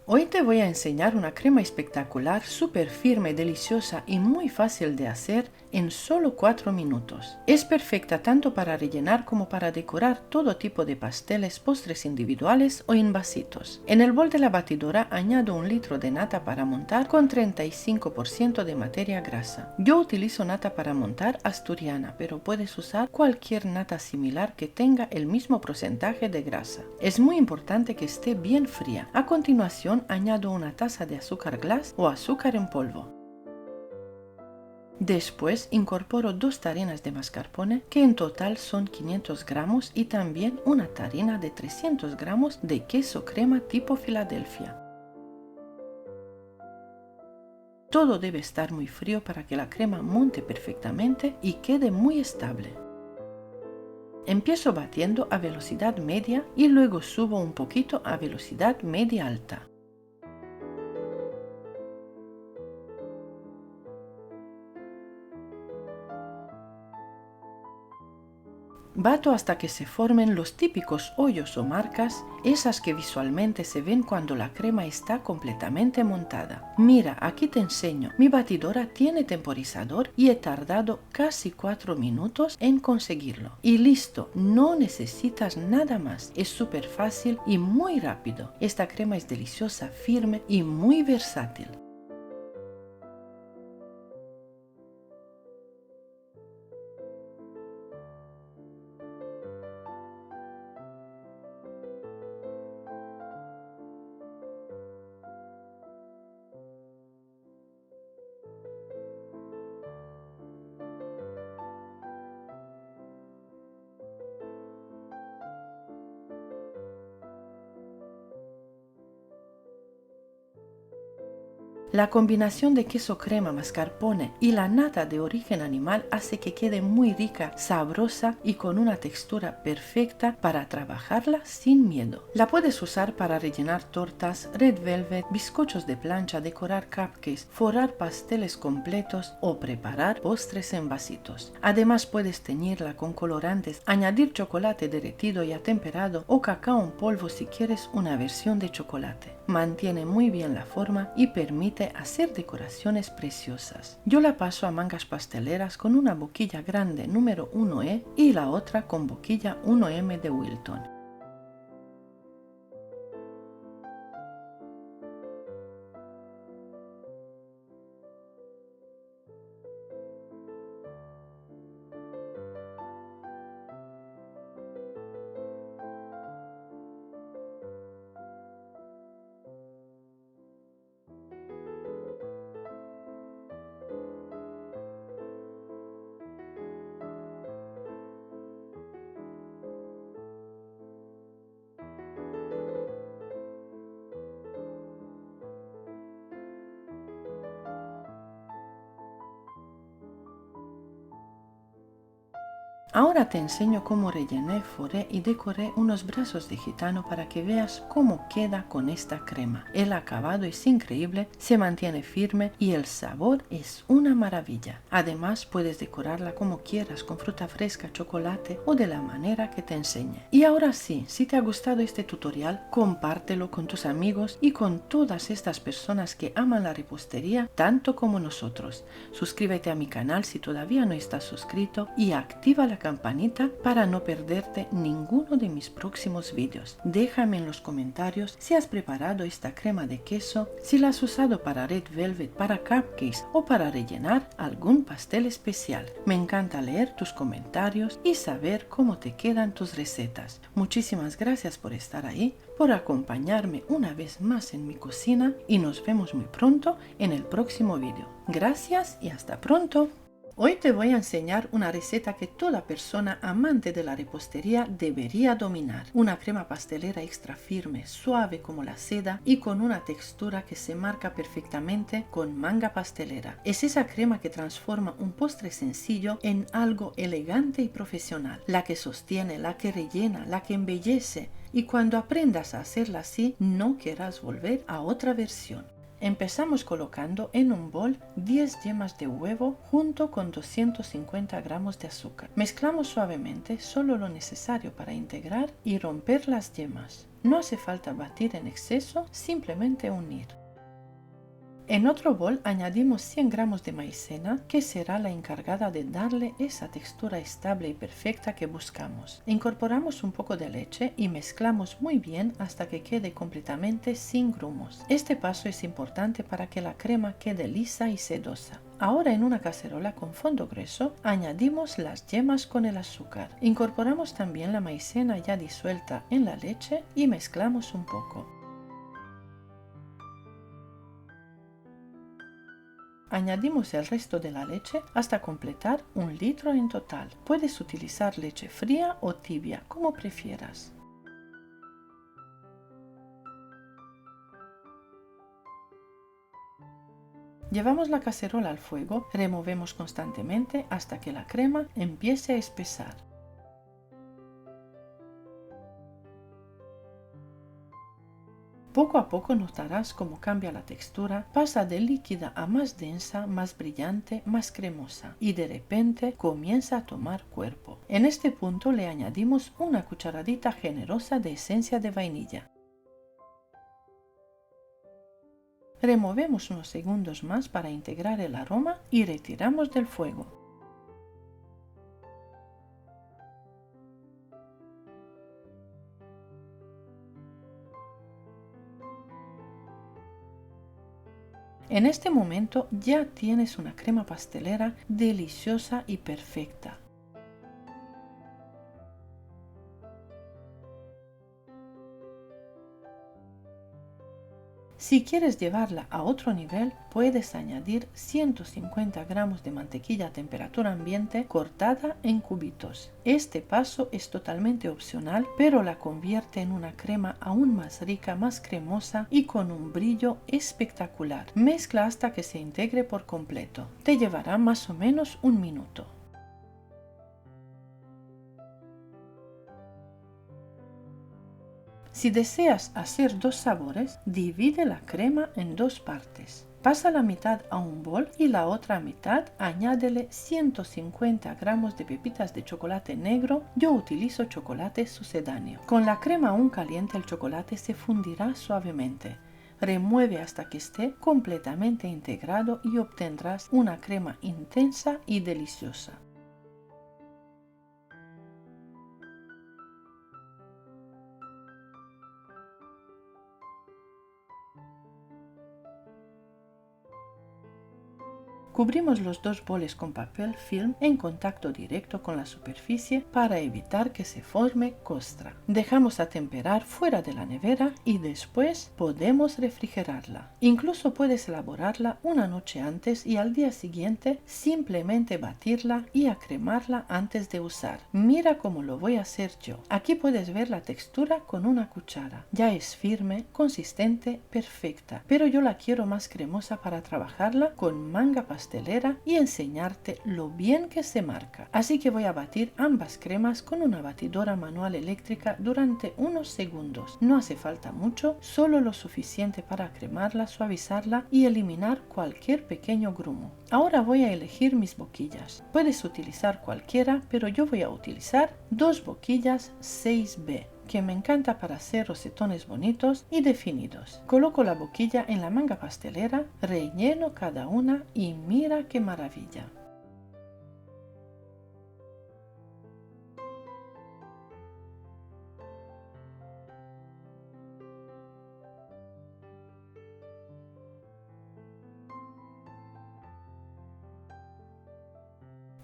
Hoy te voy a enseñar una crema espectacular, súper firme, deliciosa y muy fácil de hacer en solo 4 minutos. Es perfecta tanto para rellenar como para decorar todo tipo de pasteles, postres individuales o en vasitos. En el bol de la batidora añado 1 litro de nata para montar con 35% de materia grasa. Yo utilizo nata para montar asturiana, pero puedes usar cualquier nata similar que tenga el mismo porcentaje de grasa. Es muy importante que esté bien fría. A continuación añado 1 taza de azúcar glass o azúcar en polvo. Después incorporo 2 tarinas de mascarpone, que en total son 500 gramos, y también una tarina de 300 gramos de queso crema tipo Filadelfia. Todo debe estar muy frío para que la crema monte perfectamente y quede muy estable. Empiezo batiendo a velocidad media y luego subo un poquito a velocidad media alta. Bato hasta que se formen los típicos hoyos o marcas, esas que visualmente se ven cuando la crema está completamente montada. Mira, aquí te enseño, mi batidora tiene temporizador y he tardado casi 4 minutos en conseguirlo. Y listo, no necesitas nada más, es súper fácil y muy rápido. Esta crema es deliciosa, firme y muy versátil. La combinación de queso crema, mascarpone y la nata de origen animal hace que quede muy rica, sabrosa y con una textura perfecta para trabajarla sin miedo. La puedes usar para rellenar tortas, red velvet, bizcochos de plancha, decorar cupcakes, forrar pasteles completos o preparar postres en vasitos. Además puedes teñirla con colorantes, añadir chocolate derretido y atemperado o cacao en polvo si quieres una versión de chocolate. Mantiene muy bien la forma y permite hacer decoraciones preciosas. Yo la paso a mangas pasteleras con una boquilla grande número 1E y la otra con boquilla 1M de Wilton. Ahora te enseño cómo rellené, forré y decoré unos brazos de gitano para que veas cómo queda con esta crema. El acabado es increíble, se mantiene firme y el sabor es una maravilla. Además puedes decorarla como quieras, con fruta fresca, chocolate o de la manera que te enseñe. Y ahora sí, si te ha gustado este tutorial, compártelo con tus amigos y con todas estas personas que aman la repostería tanto como nosotros. Suscríbete a mi canal si todavía no estás suscrito y activa la campanita para no perderte ninguno de mis próximos vídeos. Déjame en los comentarios si has preparado esta crema de queso, si la has usado para red velvet, para cupcakes o para rellenar algún pastel especial. Me encanta leer tus comentarios y saber cómo te quedan tus recetas. Muchísimas gracias por estar ahí, por acompañarme una vez más en mi cocina y nos vemos muy pronto en el próximo vídeo. Gracias y hasta pronto. Hoy te voy a enseñar una receta que toda persona amante de la repostería debería dominar. Una crema pastelera extra firme, suave como la seda y con una textura que se marca perfectamente con manga pastelera. Es esa crema que transforma un postre sencillo en algo elegante y profesional. La que sostiene, la que rellena, la que embellece. Y cuando aprendas a hacerla así, no querrás volver a otra versión. Empezamos colocando en un bol 10 yemas de huevo junto con 250 gramos de azúcar. Mezclamos suavemente solo lo necesario para integrar y romper las yemas. No hace falta batir en exceso, simplemente unir. En otro bol añadimos 100 gramos de maicena, que será la encargada de darle esa textura estable y perfecta que buscamos. Incorporamos un poco de leche y mezclamos muy bien hasta que quede completamente sin grumos. Este paso es importante para que la crema quede lisa y sedosa. Ahora en una cacerola con fondo grueso añadimos las yemas con el azúcar. Incorporamos también la maicena ya disuelta en la leche y mezclamos un poco. Añadimos el resto de la leche hasta completar 1 litro en total. Puedes utilizar leche fría o tibia, como prefieras. Llevamos la cacerola al fuego, removemos constantemente hasta que la crema empiece a espesar. Poco a poco notarás cómo cambia la textura, pasa de líquida a más densa, más brillante, más cremosa y de repente comienza a tomar cuerpo. En este punto le añadimos una cucharadita generosa de esencia de vainilla. Removemos unos segundos más para integrar el aroma y retiramos del fuego. En este momento ya tienes una crema pastelera deliciosa y perfecta. Si quieres llevarla a otro nivel, puedes añadir 150 gramos de mantequilla a temperatura ambiente cortada en cubitos. Este paso es totalmente opcional, pero la convierte en una crema aún más rica, más cremosa y con un brillo espectacular. Mezcla hasta que se integre por completo. Te llevará más o menos 1 minuto. Si deseas hacer 2 sabores, divide la crema en 2 partes. Pasa la mitad a un bol y la otra mitad añádele 150 gramos de pepitas de chocolate negro. Yo utilizo chocolate sucedáneo. Con la crema aún caliente el chocolate se fundirá suavemente. Remueve hasta que esté completamente integrado y obtendrás una crema intensa y deliciosa. Cubrimos los 2 boles con papel film en contacto directo con la superficie para evitar que se forme costra. Dejamos atemperar fuera de la nevera y después podemos refrigerarla. Incluso puedes elaborarla una noche antes y al día siguiente simplemente batirla y acremarla antes de usar. Mira cómo lo voy a hacer yo. Aquí puedes ver la textura con una cuchara. Ya es firme, consistente, perfecta, pero yo la quiero más cremosa para trabajarla con manga pastelera y enseñarte lo bien que se marca. Así que voy a batir ambas cremas con una batidora manual eléctrica durante unos segundos. No hace falta mucho, solo lo suficiente para cremarla, suavizarla y eliminar cualquier pequeño grumo. Ahora voy a elegir mis boquillas. Puedes utilizar cualquiera, pero yo voy a utilizar 2 boquillas 6B. Que me encanta para hacer rosetones bonitos y definidos. Coloco la boquilla en la manga pastelera, relleno cada una y mira qué maravilla.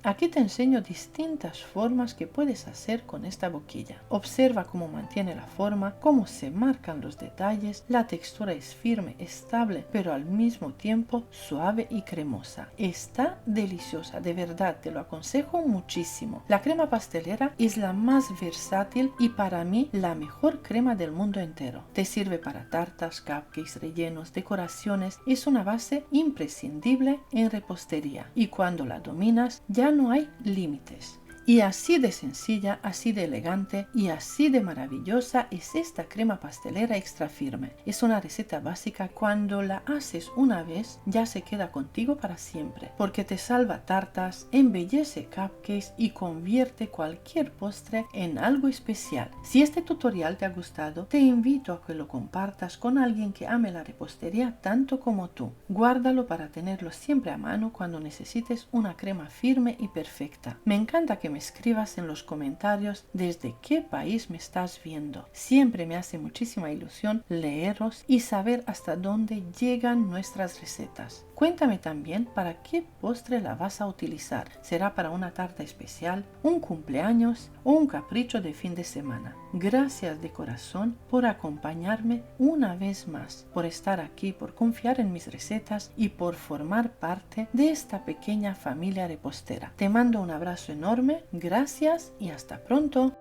Aquí te enseño distintas formas que puedes hacer con esta boquilla. Observa cómo mantiene la forma, cómo se marcan los detalles, la textura es firme, estable, pero al mismo tiempo suave y cremosa. Está deliciosa, de verdad te lo aconsejo muchísimo. La crema pastelera es la más versátil y para mí la mejor crema del mundo entero. Te sirve para tartas, cupcakes, rellenos, decoraciones. Es una base imprescindible en repostería y cuando la dominas ya no hay límites. Y así de sencilla, así de elegante y así de maravillosa es esta crema pastelera extra firme. Es una receta básica. Cuando la haces una vez ya se queda contigo para siempre, porque te salva tartas, embellece cupcakes y convierte cualquier postre en algo especial. Si este tutorial te ha gustado, te invito a que lo compartas con alguien que ame la repostería tanto como tú. Guárdalo para tenerlo siempre a mano cuando necesites una crema firme y perfecta. Me encanta que me escribas en los comentarios desde qué país me estás viendo. Siempre me hace muchísima ilusión leeros y saber hasta dónde llegan nuestras recetas. Cuéntame también para qué postre la vas a utilizar. ¿Será para una tarta especial, un cumpleaños o un capricho de fin de semana? Gracias de corazón por acompañarme una vez más, por estar aquí, por confiar en mis recetas y por formar parte de esta pequeña familia repostera. Te mando un abrazo enorme, gracias y hasta pronto.